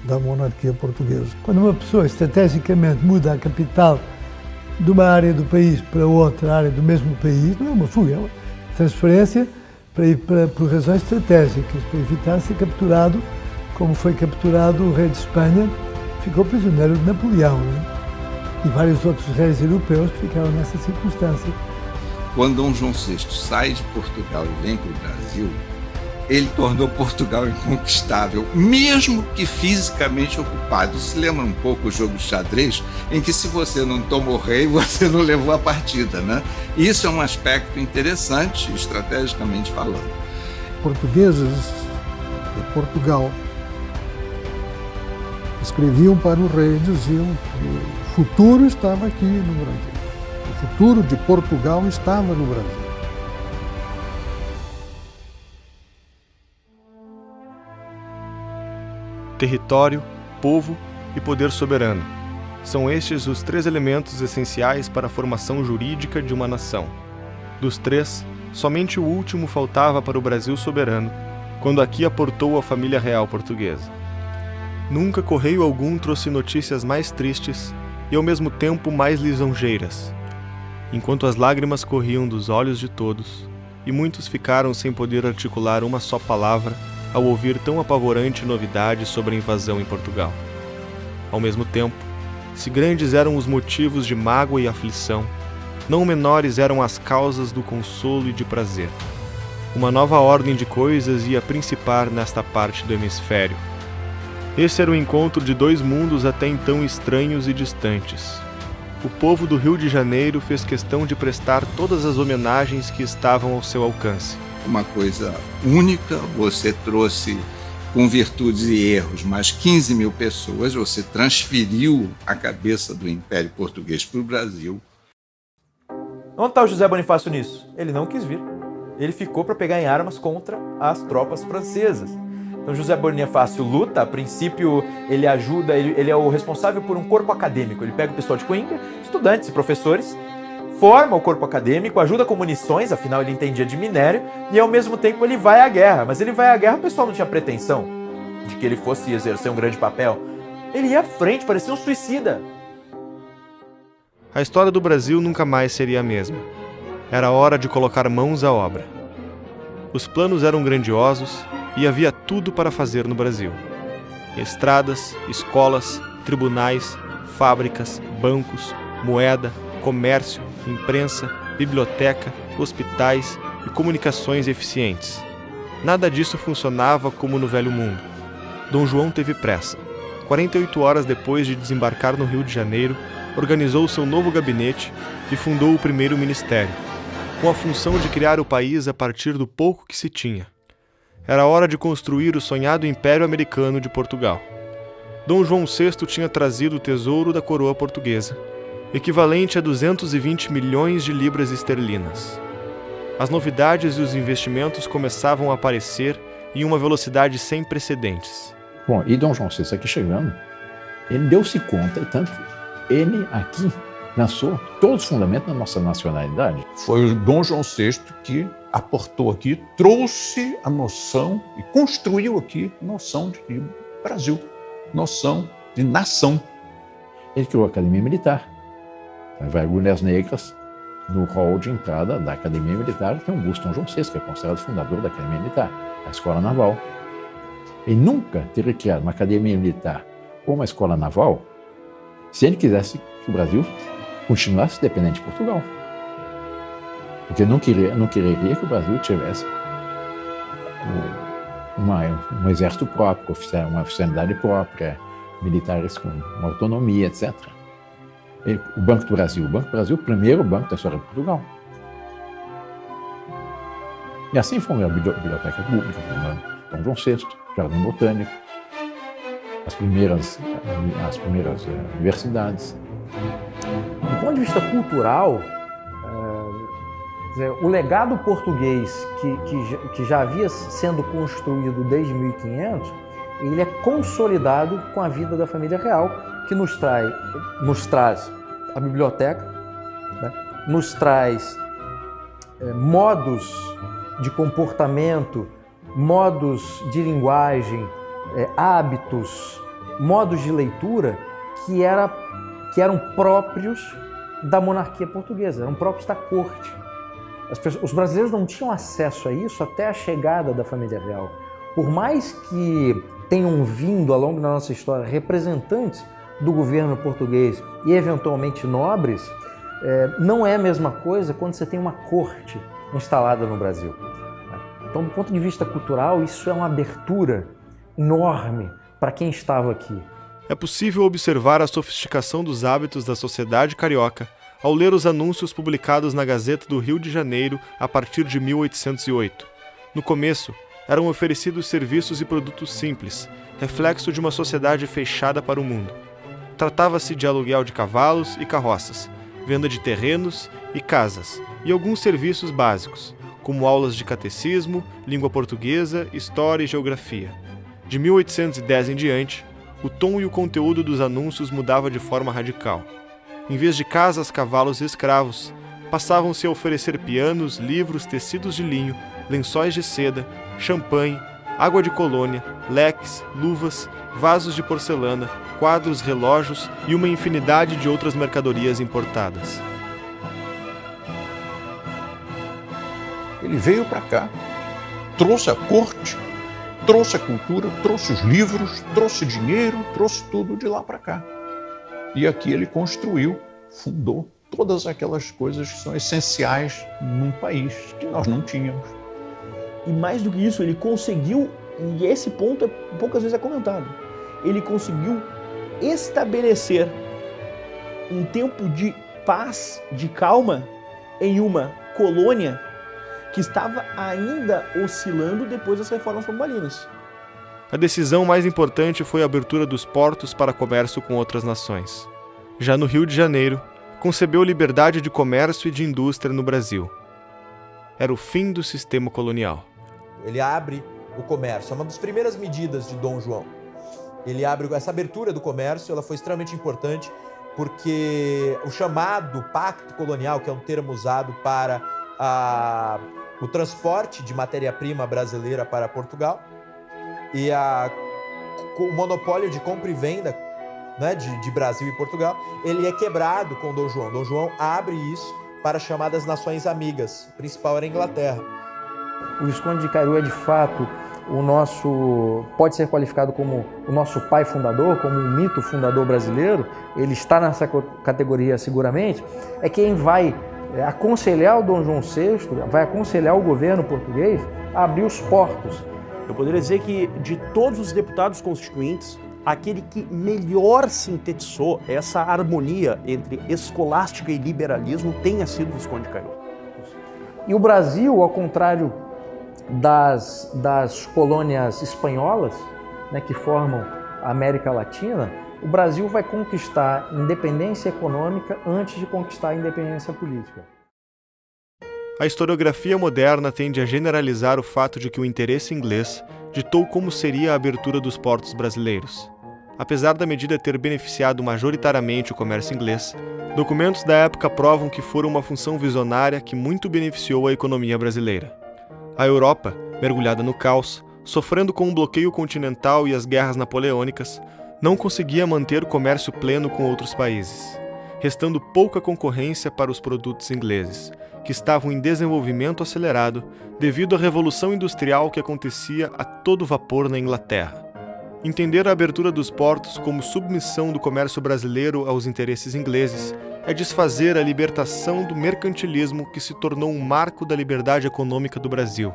da monarquia portuguesa. Quando uma pessoa estrategicamente muda a capital de uma área do país para outra área do mesmo país, não é uma fuga, é uma transferência por razões estratégicas, para evitar ser capturado, como foi capturado o rei de Espanha, ficou prisioneiro de Napoleão, né? E vários outros reis europeus que ficaram nessa circunstância. Quando Dom João VI sai de Portugal e vem para o Brasil, ele tornou Portugal inconquistável, mesmo que fisicamente ocupado. Se lembra um pouco o jogo de xadrez, em que se você não tomou rei, você não levou a partida, né? Isso é um aspecto interessante, estrategicamente falando. Portugueses de Portugal escreviam para o rei e diziam que o futuro estava aqui no Brasil. O futuro de Portugal estava no Brasil. Território, povo e poder soberano. São estes os 3 elementos essenciais para a formação jurídica de uma nação. Dos 3, somente o último faltava para o Brasil soberano, quando aqui aportou a família real portuguesa. Nunca correio algum trouxe notícias mais tristes e ao mesmo tempo mais lisonjeiras. Enquanto as lágrimas corriam dos olhos de todos, e muitos ficaram sem poder articular uma só palavra ao ouvir tão apavorante novidade sobre a invasão em Portugal. Ao mesmo tempo, se grandes eram os motivos de mágoa e aflição, não menores eram as causas do consolo e de prazer. Uma nova ordem de coisas ia principar nesta parte do hemisfério. Esse era o encontro de 2 mundos até então estranhos e distantes. O povo do Rio de Janeiro fez questão de prestar todas as homenagens que estavam ao seu alcance. Uma coisa única, você trouxe com virtudes e erros, mais 15 mil pessoas, você transferiu a cabeça do Império Português para o Brasil. Onde está o José Bonifácio nisso? Ele não quis vir. Ele ficou para pegar em armas contra as tropas francesas. Então José Bonifácio luta, a princípio ele ajuda, ele é o responsável por um corpo acadêmico. Ele pega o pessoal de Coimbra, estudantes e professores, forma o corpo acadêmico, ajuda com munições, afinal ele entendia de minério, e ao mesmo tempo ele vai à guerra. Mas ele vai à guerra, o pessoal não tinha pretensão de que ele fosse exercer um grande papel. Ele ia à frente, parecia um suicida. A história do Brasil nunca mais seria a mesma. Era hora de colocar mãos à obra. Os planos eram grandiosos e havia tudo para fazer no Brasil. Estradas, escolas, tribunais, fábricas, bancos, moeda, comércio, imprensa, biblioteca, hospitais e comunicações eficientes. Nada disso funcionava como no Velho Mundo. Dom João teve pressa. 48 horas depois de desembarcar no Rio de Janeiro, organizou seu novo gabinete e fundou o primeiro ministério, com a função de criar o país a partir do pouco que se tinha. Era hora de construir o sonhado Império Americano de Portugal. Dom João VI tinha trazido o tesouro da coroa portuguesa, equivalente a 220 milhões de libras esterlinas. As novidades e os investimentos começavam a aparecer em uma velocidade sem precedentes. Bom, e Dom João VI aqui chegando, ele deu-se conta, e tanto ele aqui lançou todos os fundamentos da nossa nacionalidade. Foi o Dom João VI que aportou aqui, trouxe a noção e construiu aqui a noção de Brasil, noção de nação. Ele criou a Academia Militar. Vai agulhas negras no hall de entrada da Academia Militar, que é Augusto Dom João VI, que é considerado fundador da Academia Militar, a Escola Naval. Ele nunca teria criado uma Academia Militar ou uma Escola Naval se ele quisesse que o Brasil continuasse dependente de Portugal. Porque não quereria que o Brasil tivesse um exército próprio, uma oficialidade própria, militares com uma autonomia, etc. O Banco do Brasil. O Banco do Brasil, o primeiro banco da história de Portugal. E assim foi a Biblioteca Pública, Dom João VI, Jardim Botânico, as primeiras universidades. Do ponto de vista cultural, o legado português que já havia sendo construído desde 1500, ele é consolidado com a vida da família real, que nos traz a biblioteca, né? Nos traz modos de comportamento, modos de linguagem, hábitos, modos de leitura que eram próprios da monarquia portuguesa, eram próprios da corte. Os brasileiros não tinham acesso a isso até a chegada da família real. Por mais que tenham vindo ao longo da nossa história representantes do governo português e eventualmente nobres, não é a mesma coisa quando você tem uma corte instalada no Brasil. Então, do ponto de vista cultural, isso é uma abertura enorme para quem estava aqui. É possível observar a sofisticação dos hábitos da sociedade carioca ao ler os anúncios publicados na Gazeta do Rio de Janeiro a partir de 1808. No começo, eram oferecidos serviços e produtos simples, reflexo de uma sociedade fechada para o mundo. Tratava-se de aluguel de cavalos e carroças, venda de terrenos e casas, e alguns serviços básicos, como aulas de catecismo, língua portuguesa, história e geografia. De 1810 em diante, o tom e o conteúdo dos anúncios mudava de forma radical. Em vez de casas, cavalos e escravos, passavam-se a oferecer pianos, livros, tecidos de linho, lençóis de seda, champanhe, água de colônia, leques, luvas, vasos de porcelana, quadros, relógios e uma infinidade de outras mercadorias importadas. Ele veio para cá, trouxe a corte, trouxe a cultura, trouxe os livros, trouxe dinheiro, trouxe tudo de lá para cá. E aqui ele construiu, fundou todas aquelas coisas que são essenciais num país que nós não tínhamos. E mais do que isso, ele conseguiu, e esse ponto poucas vezes é comentado, ele conseguiu estabelecer um tempo de paz, de calma, em uma colônia que estava ainda oscilando depois das reformas pombalinas. A decisão mais importante foi a abertura dos portos para comércio com outras nações. Já no Rio de Janeiro, concebeu liberdade de comércio e de indústria no Brasil. Era o fim do sistema colonial. Ele abre o comércio, é uma das primeiras medidas de Dom João. Ele abre essa abertura do comércio, ela foi extremamente importante porque o chamado pacto colonial, que é um termo usado para o transporte de matéria-prima brasileira para Portugal, e o monopólio de compra e venda, né, de Brasil e Portugal, ele é quebrado com Dom João. Dom João abre isso para as chamadas nações amigas. O principal era a Inglaterra. O Visconde de Cairu é, de fato, pode ser qualificado como o nosso pai fundador, como um mito fundador brasileiro. Ele está nessa categoria seguramente. É quem vai aconselhar o Dom João VI, vai aconselhar o governo português a abrir os portos. Eu poderia dizer que, de todos os deputados constituintes, aquele que melhor sintetizou essa harmonia entre escolástica e liberalismo tenha sido o Visconde de Cairu. E o Brasil, ao contrário das colônias espanholas, né, que formam a América Latina, o Brasil vai conquistar independência econômica antes de conquistar a independência política. A historiografia moderna tende a generalizar o fato de que o interesse inglês ditou como seria a abertura dos portos brasileiros. Apesar da medida ter beneficiado majoritariamente o comércio inglês, documentos da época provam que fora uma função visionária que muito beneficiou a economia brasileira. A Europa, mergulhada no caos, sofrendo com um bloqueio continental e as guerras napoleônicas, não conseguia manter o comércio pleno com outros países, restando pouca concorrência para os produtos ingleses, que estavam em desenvolvimento acelerado devido à revolução industrial que acontecia a todo vapor na Inglaterra. Entender a abertura dos portos como submissão do comércio brasileiro aos interesses ingleses é desfazer a libertação do mercantilismo que se tornou um marco da liberdade econômica do Brasil.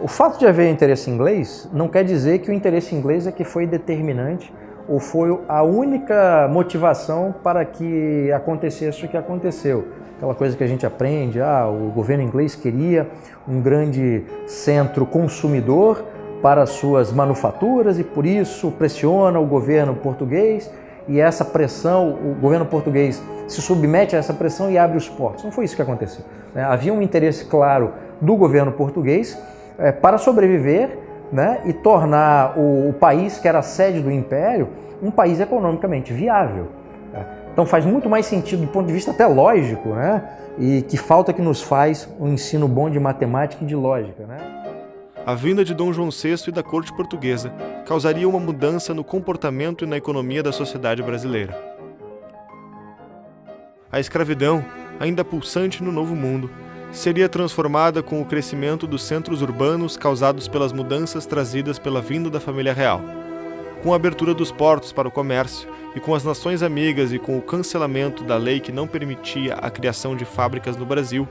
O fato de haver interesse inglês não quer dizer que o interesse inglês é que foi determinante ou foi a única motivação para que acontecesse o que aconteceu. Aquela coisa que a gente aprende, o governo inglês queria um grande centro consumidor para suas manufaturas e por isso pressiona o governo português e essa pressão, o governo português se submete a essa pressão e abre os portos. Não foi isso que aconteceu. Havia um interesse claro do governo português para sobreviver, né, e tornar o país que era a sede do Império um país economicamente viável. Então faz muito mais sentido do ponto de vista até lógico, né, e que falta que nos faz um ensino bom de matemática e de lógica, né? A vinda de Dom João VI e da corte portuguesa causaria uma mudança no comportamento e na economia da sociedade brasileira. A escravidão, ainda pulsante no Novo Mundo, seria transformada com o crescimento dos centros urbanos causados pelas mudanças trazidas pela vinda da família real. Com a abertura dos portos para o comércio e com as nações amigas e com o cancelamento da lei que não permitia a criação de fábricas no Brasil,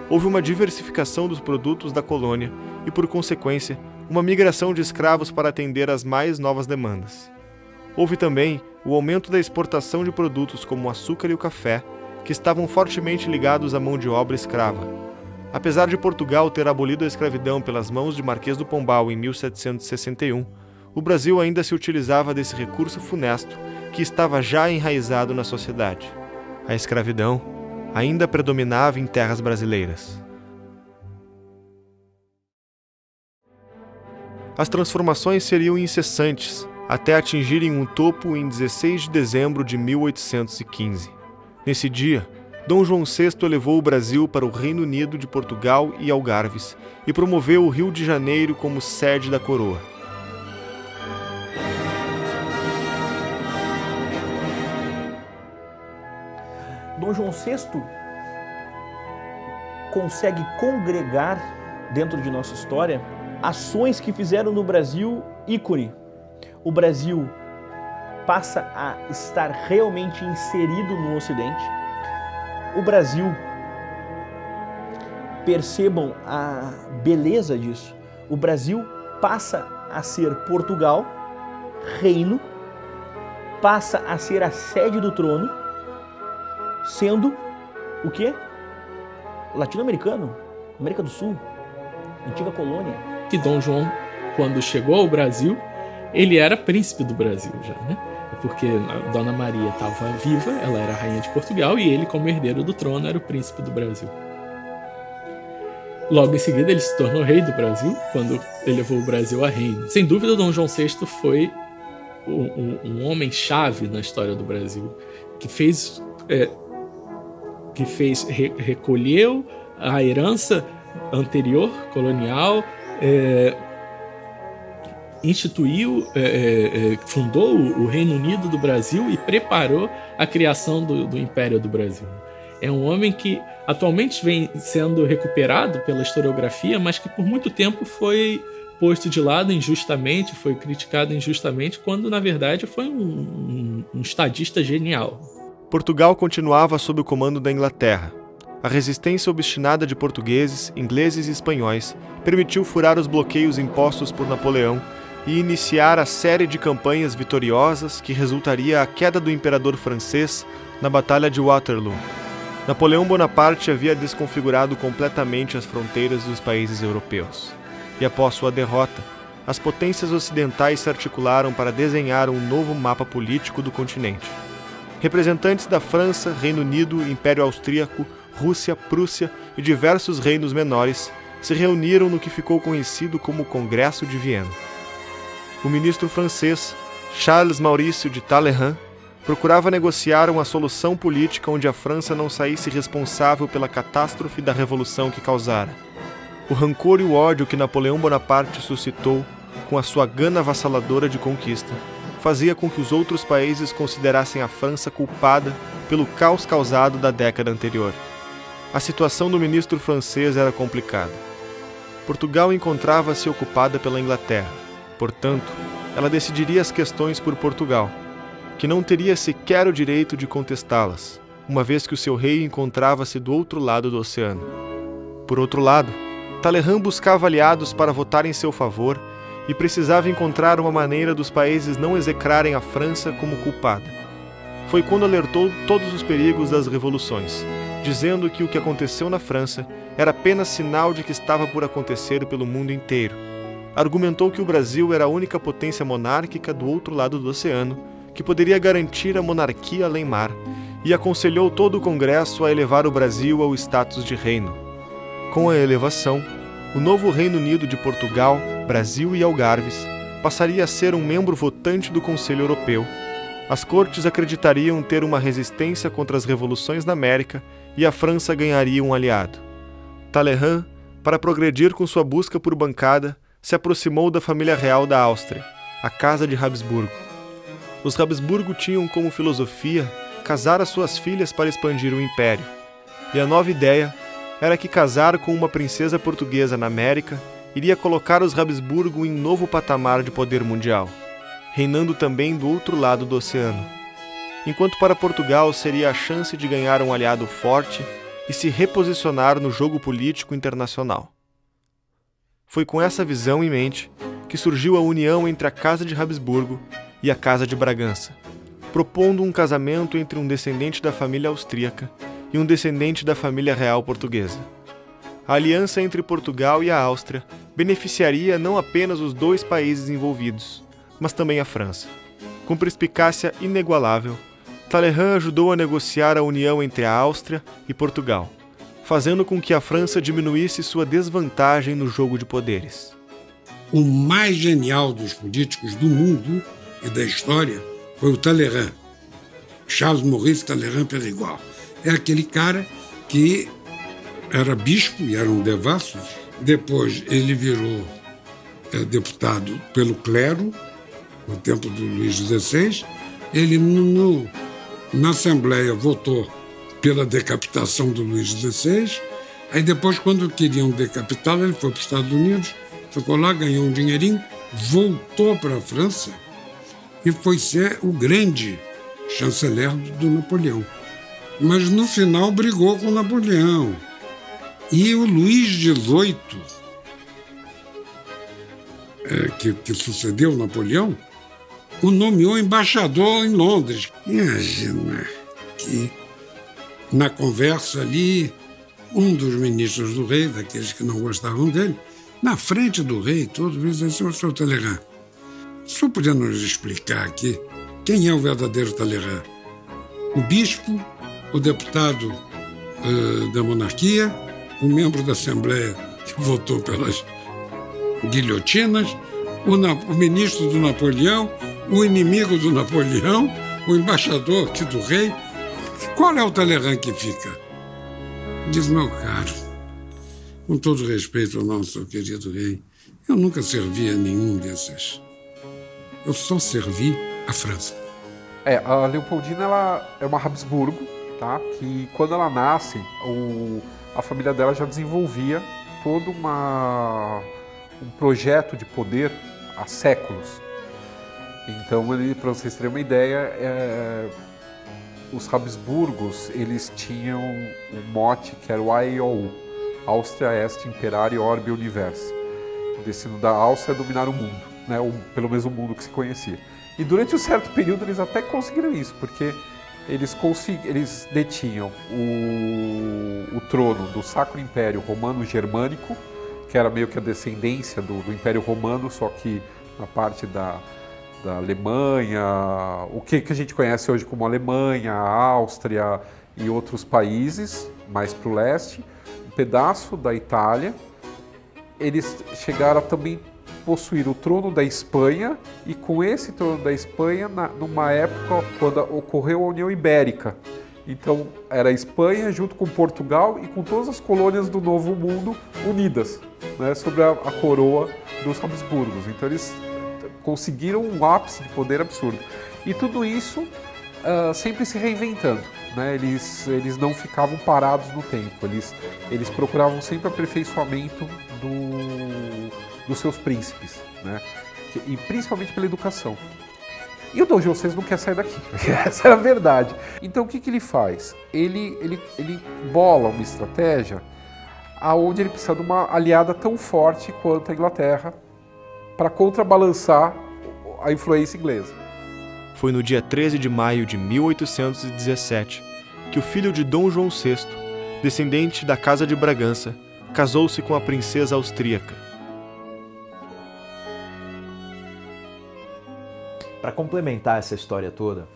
houve uma diversificação dos produtos da colônia e, por consequência, uma migração de escravos para atender às mais novas demandas. Houve também o aumento da exportação de produtos como o açúcar e o café, que estavam fortemente ligados à mão de obra escrava. Apesar de Portugal ter abolido a escravidão pelas mãos de Marquês do Pombal em 1761, o Brasil ainda se utilizava desse recurso funesto que estava já enraizado na sociedade. A escravidão ainda predominava em terras brasileiras. As transformações seriam incessantes, até atingirem um topo em 16 de dezembro de 1815. Nesse dia, Dom João VI elevou o Brasil para o Reino Unido de Portugal e Algarves e promoveu o Rio de Janeiro como sede da coroa. Dom João VI consegue congregar dentro de nossa história ações que fizeram no Brasil ícone. O Brasil passa a estar realmente inserido no Ocidente. O Brasil, percebam a beleza disso, o Brasil passa a ser Portugal, reino, passa a ser a sede do trono, sendo o quê? Latino-americano, América do Sul, antiga colônia. Que Dom João, quando chegou ao Brasil, ele era príncipe do Brasil já, né? Porque a Dona Maria estava viva, ela era a rainha de Portugal, e ele, como herdeiro do trono, era o príncipe do Brasil. Logo em seguida, ele se tornou rei do Brasil, quando elevou o Brasil a reino. Sem dúvida, Dom João VI foi um homem-chave na história do Brasil, recolheu a herança anterior, colonial, instituiu, fundou o Reino Unido do Brasil e preparou a criação do Império do Brasil. É um homem que atualmente vem sendo recuperado pela historiografia, mas que por muito tempo foi posto de lado injustamente, foi criticado injustamente, quando na verdade foi um estadista genial. Portugal continuava sob o comando da Inglaterra. A resistência obstinada de portugueses, ingleses e espanhóis permitiu furar os bloqueios impostos por Napoleão e iniciar a série de campanhas vitoriosas que resultaria a queda do imperador francês na Batalha de Waterloo. Napoleão Bonaparte havia desconfigurado completamente as fronteiras dos países europeus. E após sua derrota, as potências ocidentais se articularam para desenhar um novo mapa político do continente. Representantes da França, Reino Unido, Império Austríaco, Rússia, Prússia e diversos reinos menores se reuniram no que ficou conhecido como Congresso de Viena. O ministro francês, Charles Maurice de Talleyrand, procurava negociar uma solução política onde a França não saísse responsável pela catástrofe da revolução que causara. O rancor e o ódio que Napoleão Bonaparte suscitou com a sua gana avassaladora de conquista fazia com que os outros países considerassem a França culpada pelo caos causado da década anterior. A situação do ministro francês era complicada. Portugal encontrava-se ocupada pela Inglaterra. Portanto, ela decidiria as questões por Portugal, que não teria sequer o direito de contestá-las, uma vez que o seu rei encontrava-se do outro lado do oceano. Por outro lado, Talleyrand buscava aliados para votar em seu favor e precisava encontrar uma maneira dos países não execrarem a França como culpada. Foi quando alertou todos os perigos das revoluções, dizendo que o que aconteceu na França era apenas sinal de que estava por acontecer pelo mundo inteiro. Argumentou que o Brasil era a única potência monárquica do outro lado do oceano que poderia garantir a monarquia além-mar e aconselhou todo o Congresso a elevar o Brasil ao status de reino. Com a elevação, o novo Reino Unido de Portugal, Brasil e Algarves passaria a ser um membro votante do Conselho Europeu. As cortes acreditariam ter uma resistência contra as revoluções na América e a França ganharia um aliado. Talleyrand, para progredir com sua busca por bancada, se aproximou da família real da Áustria, a Casa de Habsburgo. Os Habsburgo tinham como filosofia casar as suas filhas para expandir o império. E a nova ideia era que casar com uma princesa portuguesa na América iria colocar os Habsburgo em novo patamar de poder mundial, reinando também do outro lado do oceano. Enquanto para Portugal seria a chance de ganhar um aliado forte e se reposicionar no jogo político internacional. Foi com essa visão em mente que surgiu a união entre a Casa de Habsburgo e a Casa de Bragança, propondo um casamento entre um descendente da família austríaca e um descendente da família real portuguesa. A aliança entre Portugal e a Áustria beneficiaria não apenas os dois países envolvidos, mas também a França. Com perspicácia inigualável, Talleyrand ajudou a negociar a união entre a Áustria e Portugal, fazendo com que a França diminuísse sua desvantagem no jogo de poderes. o mais genial dos políticos do mundo e da história foi o Talleyrand. Charles Maurice Talleyrand Périgueux. É aquele cara que era bispo e era um devasso. Depois ele virou deputado pelo clero, no tempo do Luís XVI. Ele, na Assembleia, votou pela decapitação do Luís XVI. Aí depois, quando queriam decapitá-lo, ele foi para os Estados Unidos, ficou lá, ganhou um dinheirinho, voltou para a França e foi ser o grande chanceler do Napoleão. Mas no final brigou com Napoleão. E o Luís XVIII, que sucedeu Napoleão, o nomeou embaixador em Londres. Imagina que, na conversa ali, um dos ministros do rei, daqueles que não gostavam dele, na frente do rei, todos dizem assim: Sr. Talleyrand, o senhor podia nos explicar aqui quem é o verdadeiro Talleyrand? O bispo, o deputado da monarquia, o membro da Assembleia que votou pelas guilhotinas, o ministro do Napoleão, o inimigo do Napoleão, o embaixador aqui do rei. Qual é o Talleyrand que fica? Diz: meu caro, com todo respeito ao nosso querido rei, eu nunca servi a nenhum desses. Eu só servi a França. A Leopoldina, ela é uma Habsburgo, tá? Que quando ela nasce, a família dela já desenvolvia todo um projeto de poder há séculos. Então, para vocês terem uma ideia, os Habsburgos, eles tinham um mote que era o AEOU, Austria Est Imperare Orbe Universi, o destino da Áustria é dominar o mundo, né? Ou pelo menos o mundo que se conhecia. E durante um certo período eles até conseguiram isso, porque eles detinham o trono do Sacro Império Romano Germânico, que era meio que a descendência do Império Romano, só que na parte da Alemanha, o que a gente conhece hoje como Alemanha, Áustria e outros países mais para o leste, um pedaço da Itália. Eles chegaram a também possuir o trono da Espanha, e com esse trono da Espanha, numa época quando ocorreu a União Ibérica. Então era a Espanha junto com Portugal e com todas as colônias do Novo Mundo unidas, né, sobre a coroa dos Habsburgos. Então eles conseguiram um ápice de poder absurdo. E tudo isso sempre se reinventando, né? Eles não ficavam parados no tempo, eles procuravam sempre aperfeiçoamento dos seus príncipes, né? E principalmente pela educação. E o Dom João VI não quer sair daqui, essa era a verdade. Então o que ele faz? Ele bola uma estratégia aonde ele precisa de uma aliada tão forte quanto a Inglaterra para contrabalançar a influência inglesa. Foi no dia 13 de maio de 1817 que o filho de Dom João VI, descendente da Casa de Bragança, casou-se com a princesa austríaca. Para complementar essa história toda,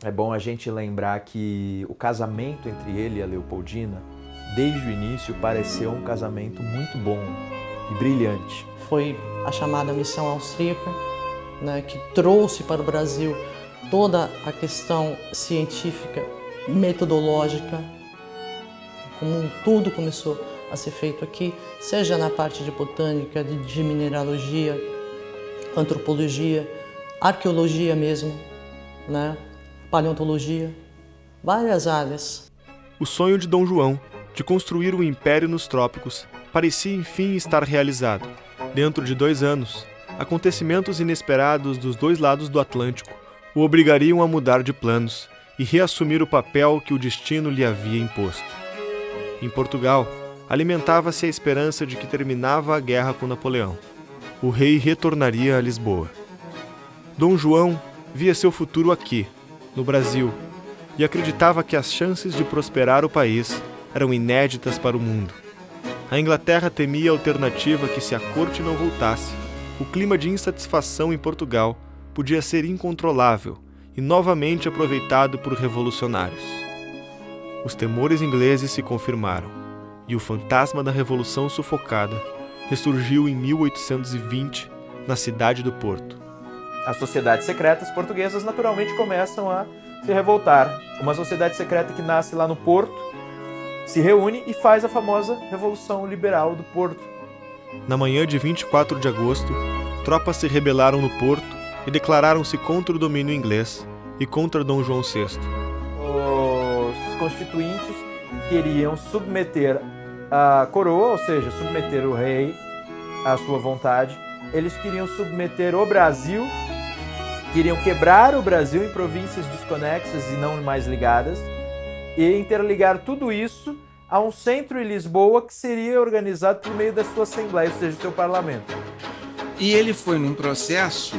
é bom a gente lembrar que o casamento entre ele e a Leopoldina, desde o início, pareceu um casamento muito bom e brilhante. Foi a chamada missão austríaca, né, que trouxe para o Brasil toda a questão científica, metodológica, como tudo começou a ser feito aqui, seja na parte de botânica, de mineralogia, antropologia, arqueologia mesmo, né, paleontologia, várias áreas. O sonho de Dom João de construir um império nos trópicos parecia enfim estar realizado. Dentro de 2 anos, acontecimentos inesperados dos dois lados do Atlântico o obrigariam a mudar de planos e reassumir o papel que o destino lhe havia imposto. Em Portugal, alimentava-se a esperança de que terminava a guerra com Napoleão. O rei retornaria a Lisboa. Dom João via seu futuro aqui, no Brasil, e acreditava que as chances de prosperar o país eram inéditas para o mundo. A Inglaterra temia a alternativa que, se a corte não voltasse, o clima de insatisfação em Portugal podia ser incontrolável e novamente aproveitado por revolucionários. Os temores ingleses se confirmaram, e o fantasma da Revolução sufocada ressurgiu em 1820 na cidade do Porto. As sociedades secretas portuguesas naturalmente começam a se revoltar. Uma sociedade secreta que nasce lá no Porto se reúne e faz a famosa Revolução Liberal do Porto. Na manhã de 24 de agosto, tropas se rebelaram no Porto e declararam-se contra o domínio inglês e contra Dom João VI. Os constituintes queriam submeter a coroa, ou seja, submeter o rei à sua vontade. Eles queriam submeter o Brasil, queriam quebrar o Brasil em províncias desconexas e não mais ligadas, e interligar tudo isso a um centro em Lisboa que seria organizado por meio da sua Assembleia, ou seja, do seu parlamento. E ele foi num processo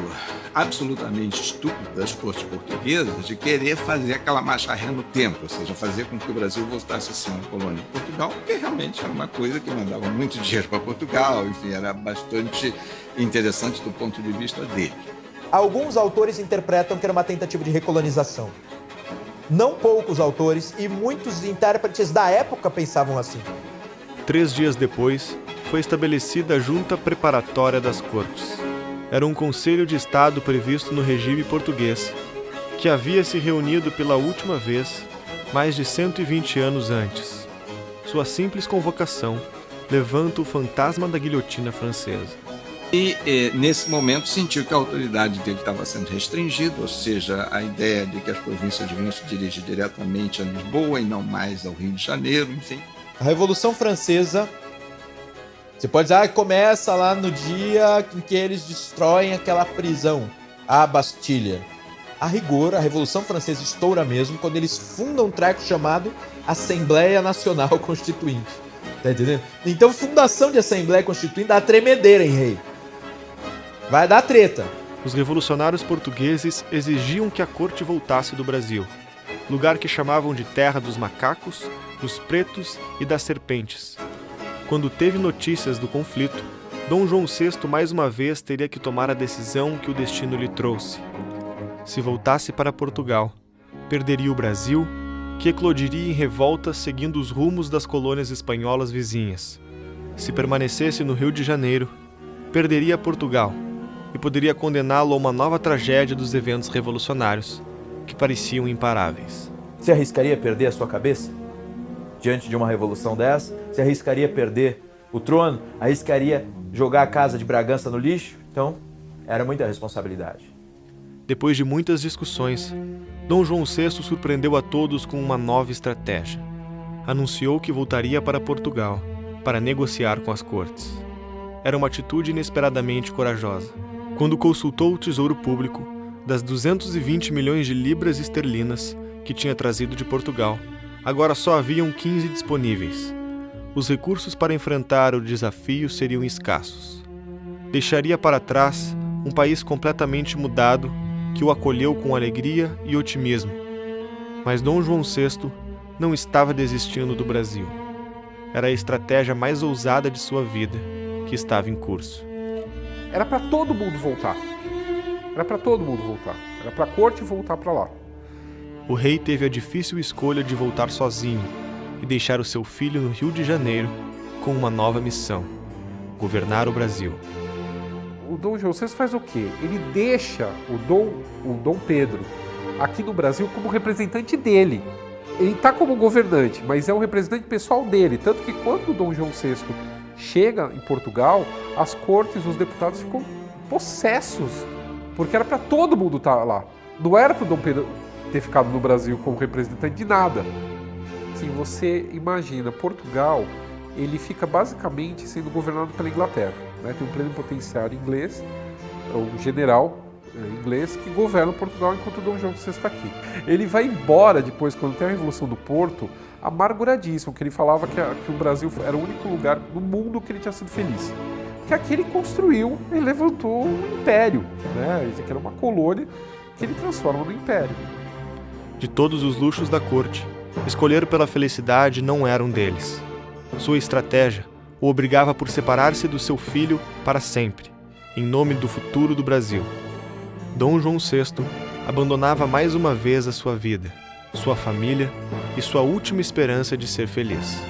absolutamente estúpido das cortes portuguesas de querer fazer aquela marcha ré no tempo, ou seja, fazer com que o Brasil voltasse a ser uma colônia de Portugal, porque realmente era uma coisa que mandava muito dinheiro para Portugal, enfim, era bastante interessante do ponto de vista dele. Alguns autores interpretam que era uma tentativa de recolonização. Não poucos autores e muitos intérpretes da época pensavam assim. 3 dias depois, foi estabelecida a Junta Preparatória das Cortes. Era um conselho de Estado previsto no regime português, que havia se reunido pela última vez mais de 120 anos antes. Sua simples convocação levanta o fantasma da guilhotina francesa. E nesse momento sentiu que a autoridade dele estava sendo restringida, ou seja, a ideia de que as províncias deviam se dirigir diretamente a Lisboa e não mais ao Rio de Janeiro, enfim. A Revolução Francesa, você pode dizer, começa lá no dia em que eles destroem aquela prisão, a Bastilha. A rigor, a Revolução Francesa estoura mesmo quando eles fundam um treco chamado Assembleia Nacional Constituinte. Tá entendendo? Então, fundação de Assembleia Constituinte dá tremedeira, hein, rei? Vai dar treta. Os revolucionários portugueses exigiam que a corte voltasse do Brasil, lugar que chamavam de terra dos macacos, dos pretos e das serpentes. Quando teve notícias do conflito, Dom João VI mais uma vez teria que tomar a decisão que o destino lhe trouxe. Se voltasse para Portugal, perderia o Brasil, que eclodiria em revolta seguindo os rumos das colônias espanholas vizinhas. Se permanecesse no Rio de Janeiro, perderia Portugal e poderia condená-lo a uma nova tragédia dos eventos revolucionários, que pareciam imparáveis. Você arriscaria perder a sua cabeça? Diante de uma revolução dessa? Você arriscaria perder o trono? Arriscaria jogar a casa de Bragança no lixo? Então, era muita responsabilidade. Depois de muitas discussões, Dom João VI surpreendeu a todos com uma nova estratégia. Anunciou que voltaria para Portugal para negociar com as cortes. Era uma atitude inesperadamente corajosa. Quando consultou o Tesouro Público, das 220 milhões de libras esterlinas que tinha trazido de Portugal, agora só haviam 15 disponíveis. Os recursos para enfrentar o desafio seriam escassos. Deixaria para trás um país completamente mudado que o acolheu com alegria e otimismo. Mas Dom João VI não estava desistindo do Brasil. Era a estratégia mais ousada de sua vida que estava em curso. Era para todo mundo voltar. Era para todo mundo voltar. Era para a corte voltar para lá. O rei teve a difícil escolha de voltar sozinho e deixar o seu filho no Rio de Janeiro com uma nova missão: governar o Brasil. O Dom João VI faz o quê? Ele deixa o Dom Pedro aqui no Brasil como representante dele. Ele está como governante, mas é um representante pessoal dele. Tanto que quando o Dom João VI chega em Portugal, as cortes, os deputados ficam possessos, porque era para todo mundo estar lá. Não era para o Dom Pedro ter ficado no Brasil como representante de nada. Assim, você imagina, Portugal, ele fica basicamente sendo governado pela Inglaterra, né? Tem um plenipotenciário inglês, um general inglês que governa Portugal enquanto o Dom João VI está aqui. Ele vai embora depois, quando tem a Revolução do Porto, amarguradíssimo, que ele falava que o Brasil era o único lugar no mundo que ele tinha sido feliz. Que aqui ele construiu, ele levantou um império, né? Isso aqui era uma colônia que ele transforma no império. De todos os luxos da corte, escolher pela felicidade não era um deles. Sua estratégia o obrigava por separar-se do seu filho para sempre, em nome do futuro do Brasil. Dom João VI abandonava mais uma vez a sua vida, sua família e sua última esperança de ser feliz.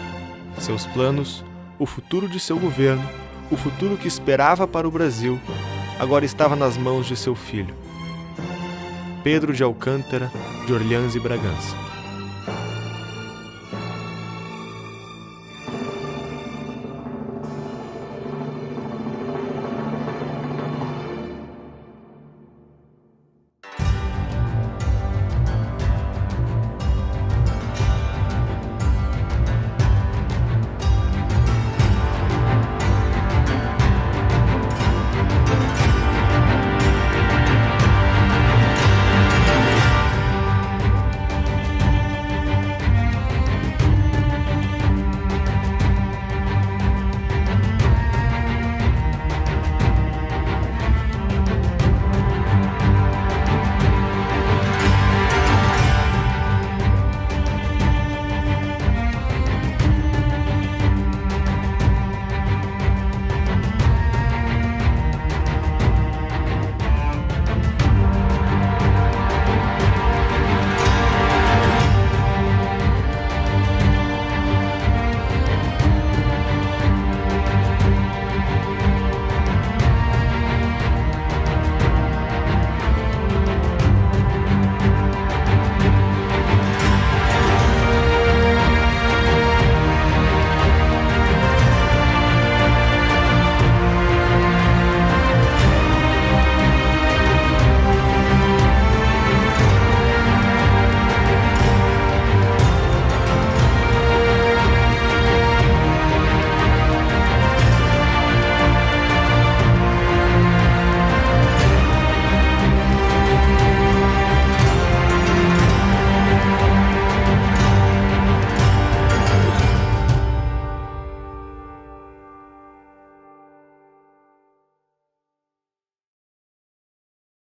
Seus planos, o futuro de seu governo, o futuro que esperava para o Brasil agora estava nas mãos de seu filho, Pedro de Alcântara de Orleans e Bragança.